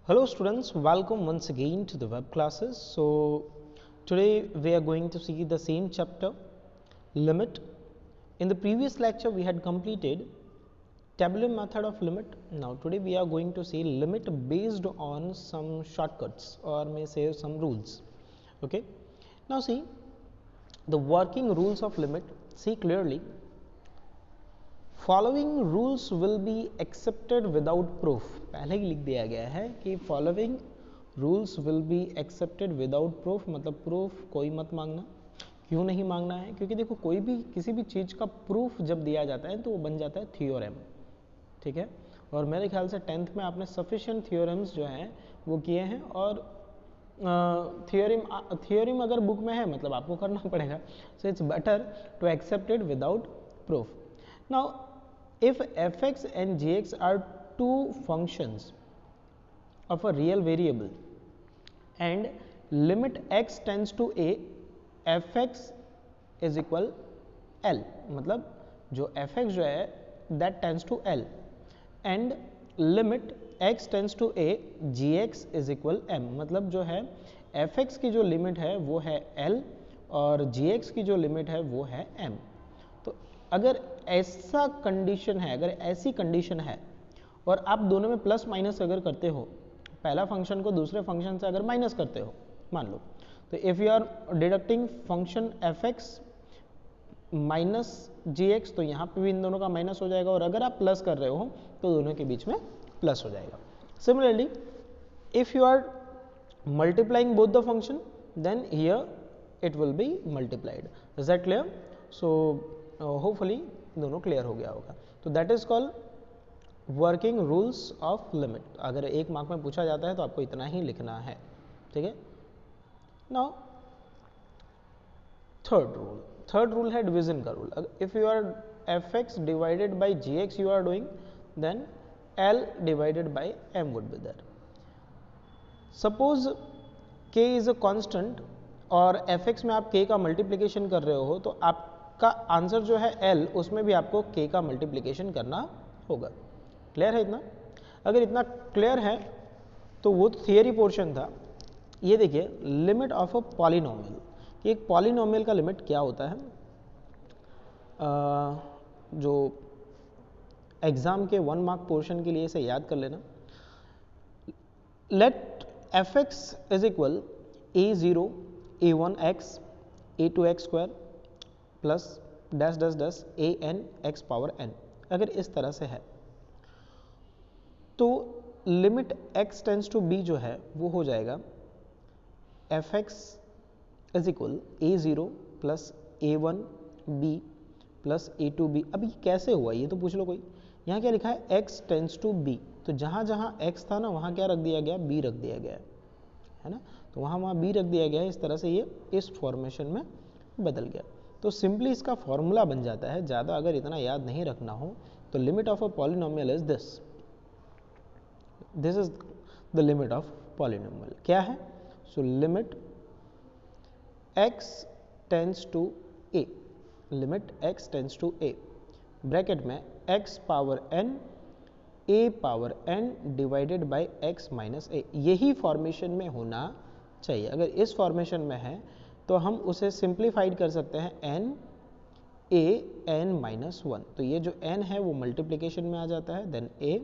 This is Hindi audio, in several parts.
Hello students, welcome once again to the web classes. So today we are going to see the same chapter, limit. In the previous lecture we had completed tabular method of limit. Now today we are going to see limit based on some shortcuts or may say some rules. Okay. Now see the working rules of limit. See clearly. Following rules will be accepted without proof. पहले ही लिख दिया गया है कि following rules will be accepted without proof, मतलब प्रूफ कोई मत मांगना. क्यों नहीं मांगना है? क्योंकि देखो कोई भी किसी भी चीज़ का प्रूफ जब दिया जाता है तो वो बन जाता है थियोरेम. ठीक है. और मेरे ख्याल से 10th में आपने सफिशिएंट थियोरम्स जो हैं वो किए हैं. और थियोरम अगर बुक में है मतलब आपको करना पड़ेगा. So it's better to accept it without proof. Now, if fx and gx are two functions of a real variable and limit x tends to a, fx is equal L, मतलब जो fx जो है that tends to L and limit x tends to a, gx is equal m, मतलब जो है fx की जो लिमिट है वो है L और gx की जो लिमिट है वो है m. तो अगर ऐसा कंडीशन है, अगर ऐसी कंडीशन है और आप दोनों में प्लस माइनस अगर करते हो, पहला फंक्शन को दूसरे फंक्शन से अगर माइनस करते हो मान लो, तो if you are deducting function f x minus g x, तो यहाँ पे भी इन दोनों का माइनस हो जाएगा. और अगर आप प्लस कर रहे हो तो दोनों के बीच में प्लस हो जाएगा. Similarly if you are multiplying both the function then here it will be multiplied. Is that clear? So hopefully दोनों क्लियर हो गया होगा. तो that is called working rules of limit. अगर एक मार्क में पूछा जाता है तो आपको इतना ही लिखना है. ठीक है. नाउ थर्ड रूल है डिवीजन का rule. If you are f x divided by g x you are doing then l divided by m would be there. Suppose k is a constant और एफ एक्स में आप के का मल्टीप्लीकेशन कर रहे हो तो आप का आंसर जो है L उसमें भी आपको K का मल्टीप्लिकेशन करना होगा. क्लियर है इतना? अगर इतना क्लियर है तो वो थियरी पोर्शन था. ये देखिए लिमिट ऑफ अ पॉलिनोमियल. एक पॉलिनोमियल का लिमिट क्या होता है? जो एग्जाम के 1 मार्क पोर्शन के लिए इसे याद कर लेना. Let f x is equal a0 a1x a2x square plus dash dash dash a n x power n. अगर इस तरह से है तो limit x tends to b जो है वो हो जाएगा f x is equal a0 plus a1b plus a2b. अभी कैसे हुआ ये तो पूछ लो कोई. यहाँ क्या लिखा है? x tends to b. तो जहाँ जहाँ x था ना वहाँ क्या रख दिया गया? b रख दिया गया है ना. तो वहाँ b रख दिया गया है. इस तरह से ये इस फॉर्मेशन में बदल गया. तो सिंपली इसका फॉर्मूला बन जाता है. ज़्यादा अगर इतना याद नहीं रखना हो तो limit of a polynomial is this is the limit of polynomial. क्या है? So limit x tends to a, limit x tends to a bracket में x power n a power n divided by x minus a. यही फॉर्मेशन में होना चाहिए. अगर इस फॉर्मेशन में है तो हम उसे सिंप्लीफाइड कर सकते हैं n a n माइनस 1. तो ये जो n है वो मल्टीप्लिकेशन में आ जाता है. देन a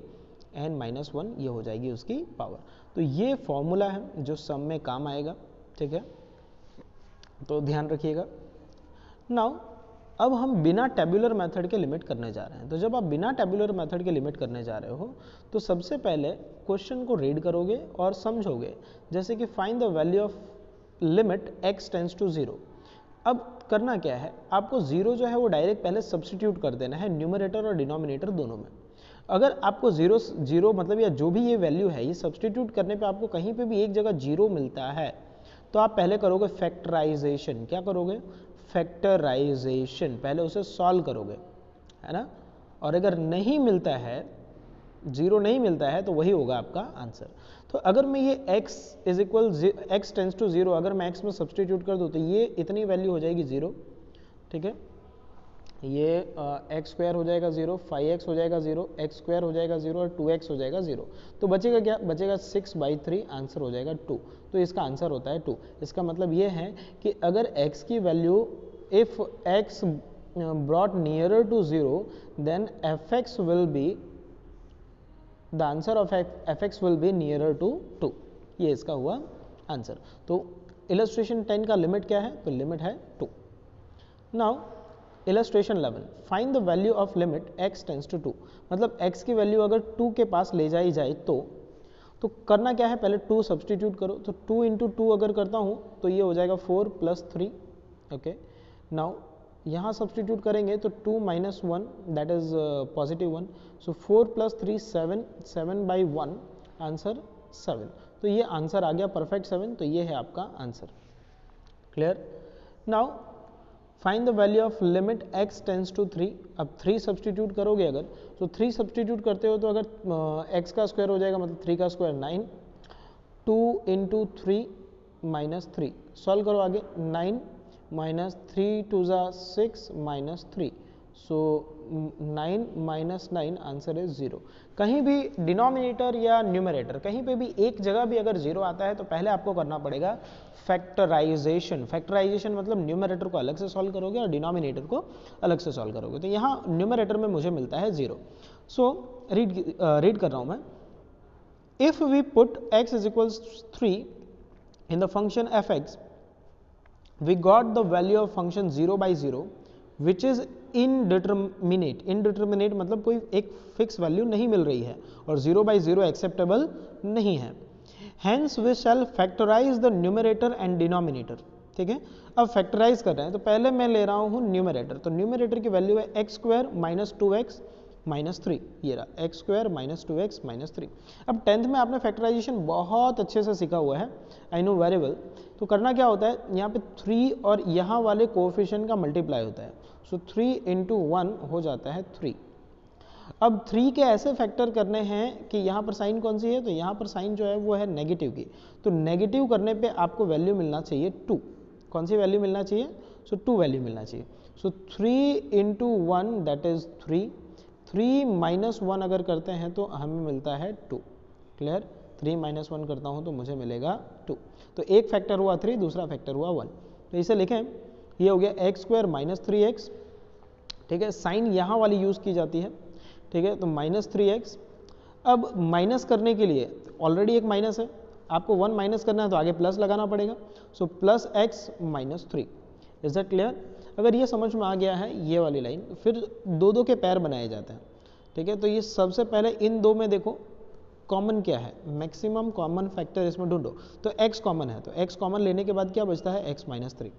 n माइनस 1 ये हो जाएगी उसकी पावर. तो ये फॉर्मूला है जो सम में काम आएगा. ठीक है. तो ध्यान रखिएगा. नाउ अब हम बिना टेबुलर मेथड के लिमिट करने जा रहे हैं. तो जब आप बिना टेबुलर मेथड के लिमिट करने जा रहे हो तो सबसे पहले क्वेश्चन को रीड करोगे और समझोगे. जैसे कि find the value of limit x tends to 0. अब करना क्या है? आपको 0 जो है वो डायरेक्ट पहले सब्सटीट्यूट कर देना है न्यूमरेटर और डिनोमिनेटर दोनों में. अगर आपको 0 मतलब या जो भी ये वैल्यू है ये सब्सटीट्यूट करने पे आपको कहीं पे भी एक जगह 0 मिलता है तो आप पहले करोगे फैक्टराइजेशन. क्या करोगे? फैक्टराइजेशन. पहले उसे सॉल्व करोगे है ना. और अगर नहीं मिलता है 0 नहीं मिलता है तो वही होगा आपका आंसर. तो अगर मैं ये x is equal x tends to 0 अगर मैं x में सब्सटीट्यूट कर दूँ तो ये इतनी वैल्यू हो जाएगी 0. ठीक है. ये एक्स स्क्वायर हो जाएगा 0, 5x हो जाएगा 0, एक्स स्क्वायर हो जाएगा 0 और 2x हो जाएगा 0। तो बचेगा क्या? बचेगा 6/3, आंसर हो जाएगा 2। तो इसका आंसर होता है 2। इसका मतलब ये है कि अगर x की value, if x brought nearer to 0, then fx will be, the answer of fx will be nearer to 2। ये इसका हुआ आंसर। तो इलस्ट्रेशन 10 का लिमिट क्या है? तो लिमिट है 2। Now illustration 11, find the value of limit x tends to 2। मतलब x की वैल्यू अगर 2 के पास ले जाई जाए तो करना क्या है? पहले 2 सब्सटीट्यूट करो। तो 2 इंटू 2 अगर करता हूँ तो ये हो जाएगा 4 + 3। ओके, नाउ यहाँ सब्सटीट्यूट करेंगे तो 2 - 1 दैट इज +1। So 4 + 3 7, 7/1, answer 7। तो ये आंसर आ गया परफेक्ट 7। तो ये है आपका answer. Clear? Now find the value of limit x tends to 3। अब 3 सब्सटीट्यूट करोगे अगर, तो 3 सब्सटीट्यूट करते हो तो अगर x का स्क्वायर हो जाएगा, मतलब 3 का स्क्वायर 9, 2 इंटू 3 - 3। सॉल्व करो आगे, 9 - 3 2 6 - 3। सो 9 - 9, आंसर इज 0। कहीं भी डिनोमिनेटर या न्यूमरेटर, कहीं पे भी एक जगह भी अगर 0 आता है तो पहले आपको करना पड़ेगा फैक्टराइजेशन। फैक्टराइजेशन मतलब न्यूमरेटर को अलग से सॉल्व करोगे और डिनोमिनेटर को अलग से सॉल्व करोगे। तो यहाँ न्यूमरेटर में मुझे मिलता है 0। सो रीड कर रहा हूँ मैं। If we put x = 3 in the function fx, we got the value of function 0/0 which is indeterminate। Indeterminate मतलब कोई एक फिक्स वैल्यू नहीं मिल रही है और 0/0 एक्सेप्टेबल नहीं है। Hence we shall factorize the numerator and denominator। ठीक है, अब फैक्टराइज कर रहे हैं तो पहले मैं ले रहा हूँ न्यूमरेटर। तो न्यूमरेटर की वैल्यू है x² - 2x - 3। ये रहा x² - 2x - 3। अब 10th में आपने फैक्टराइजेशन बहुत अच्छे से सीखा हुआ है, आई नो वेरी वेल। तो करना क्या होता है, यहाँ पे 3 और यहाँ वाले कोएफिशिएंट का मल्टीप्लाई होता है। सो 3 × 1 हो जाता है 3। अब 3 के ऐसे फैक्टर करने हैं कि यहाँ पर साइन कौन सी है? तो यहाँ पर साइन जो है वो है नेगेटिव की। तो नेगेटिव करने पे आपको वैल्यू मिलना चाहिए 2। कौन सी वैल्यू मिलना चाहिए? सो 2 वैल्यू मिलना चाहिए। सो 3 × 1 दैट इज 3। 3 - 1 अगर करते हैं तो हमें मिलता है 2। क्लियर? 3 - 1 करता हूँ तो मुझे मिलेगा 2। तो एक फैक्टर हुआ 3, दूसरा फैक्टर हुआ 1। तो इसे लिखें, ये हो गया x² - 3x। ठीक है, साइन यहाँ वाली यूज़ की जाती है। ठीक है, तो -3x। अब माइनस करने के लिए ऑलरेडी एक माइनस है, आपको 1 माइनस करना है तो आगे प्लस लगाना पड़ेगा। सो +x - 3। Is that clear? अगर ये समझ में आ गया है ये वाली लाइन, फिर दो के पैर बनाए जाते हैं। ठीक है, तो ये सबसे पहले इन दो में देखो कॉमन क्या है, मैक्सिमम कॉमन फैक्टर इसमें ढूंढो। तो x कॉमन है, तो x कॉमन लेने के बाद क्या बचता है? x - 3।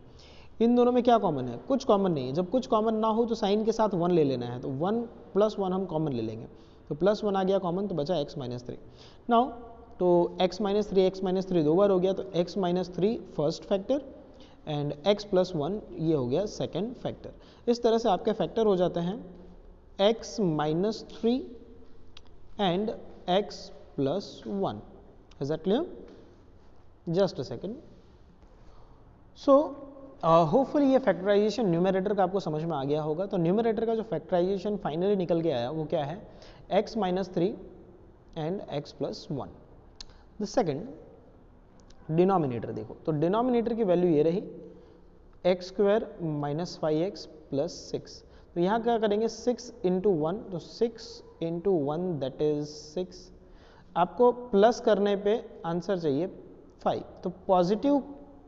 इन दोनों में क्या कॉमन है? कुछ कॉमन नहीं है। जब कुछ कॉमन ना हो तो साइन के साथ 1 ले लेना है। तो 1 + 1 हम कॉमन ले लेंगे। तो +1 आ गया कॉमन, तो बचा x - 3। नाउ तो x - 3 x - 3 दो बार हो गया, तो x - 3 first factor and x + 1 ये हो गया सेकंड फैक्टर। इस तरह से आपके फैक्टर हो जाते हैं x - 3 and x + 1। Is that clear? Just a second. So hopefully ये फैक्टराइजेशन न्यूमरेटर का आपको समझ में आ गया होगा। तो न्यूमरेटर का जो फैक्टराइजेशन फाइनली निकल के आया वो क्या है? x - 3 and x + 1। The second denominator देखो, तो डिनोमिनेटर की वैल्यू ये रही x² - 5x + 6। तो यहाँ क्या करेंगे? 6 × 1, तो 6 × 1 दैट इज 6। आपको प्लस करने पे आंसर चाहिए 5, तो पॉजिटिव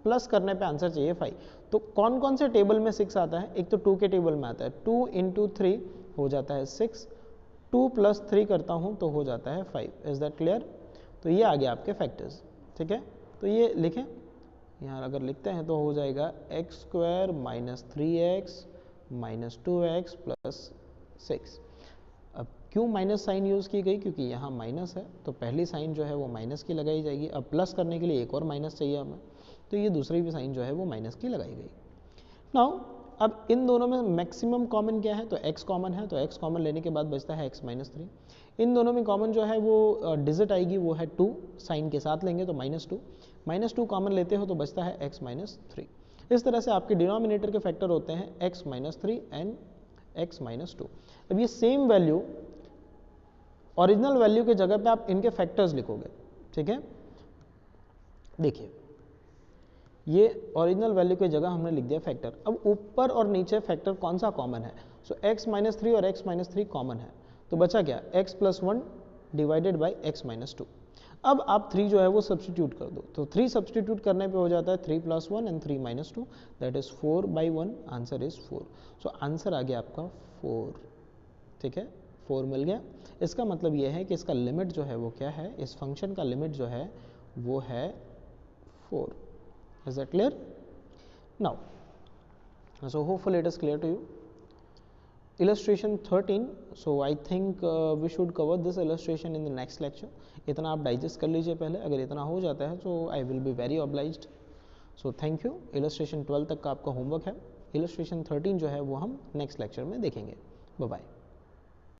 प्लस करने पे आंसर चाहिए 5। तो कौन कौन से टेबल में 6 आता है? एक तो 2 के टेबल में आता है, 2 × 3 हो जाता है 6, 2 + 3 करता हूँ तो हो जाता है 5। Is that clear? तो ये आ गया आपके फैक्टर्स। ठीक है, तो ये लिखें, यहाँ अगर लिखते हैं तो हो जाएगा x² - 3x - 2x + 6। अब क्यों माइनस साइन यूज़ की गई? क्योंकि यहाँ माइनस है तो पहली साइन जो है वो माइनस की लगाई जाएगी। अब प्लस करने के लिए एक और माइनस चाहिए हमें, तो ये दूसरी भी साइन जो है वो माइनस की लगाई गई। नाउ अब इन दोनों में मैक्सिमम कॉमन क्या है? तो x कॉमन है, तो x कॉमन लेने के बाद बचता है x - 3। इन दोनों में कॉमन जो है वो डिजिट आएगी, वो है 2, साइन के साथ लेंगे तो -2 कॉमन लेते हो तो बचता है x - 3। इस तरह से आपके डिनोमिनेटर के फैक्टर होते हैं x - 3 एंड x माइनस 2। अब ये सेम वैल्यू ओरिजिनल वैल्यू के जगह पे आप इनके फैक्टर्स लिखोगे, ठीक है। देखिए ये ओरिजिनल वैल्यू की जगह हमने लिख दिया फैक्टर। अब ऊपर और नीचे फैक्टर कौन सा कॉमन है? सो x माइनस 3 और x माइनस 3 कॉमन है, तो बचा क्या? x plus 1 divided by x minus 2। अब आप 3 जो है वो सब्सटीट्यूट कर दो, तो 3 सब्सटीट्यूट करने पे हो जाता है 3 plus 1 and 3 minus 2, that is 4 by 1, answer is 4। So answer आ गया आपका 4, ठीक है, 4 मिल गया। इसका मतलब ये है कि इसका लिमिट जो है वो क्या है, इस फंक्शन का लिमिट जो है वो है 4। Is that clear? Now, so hopefully it is clear to you. Illustration 13. So I think we should cover this illustration in the next lecture. इतना आप डाइजेस्ट कर लीजिए पहले, अगर इतना हो जाता है तो I will be very obliged. So thank you. Illustration 12 तक का आपका होमवर्क है, Illustration 13 जो है वो हम नेक्स्ट लेक्चर में देखेंगे। Bye bye.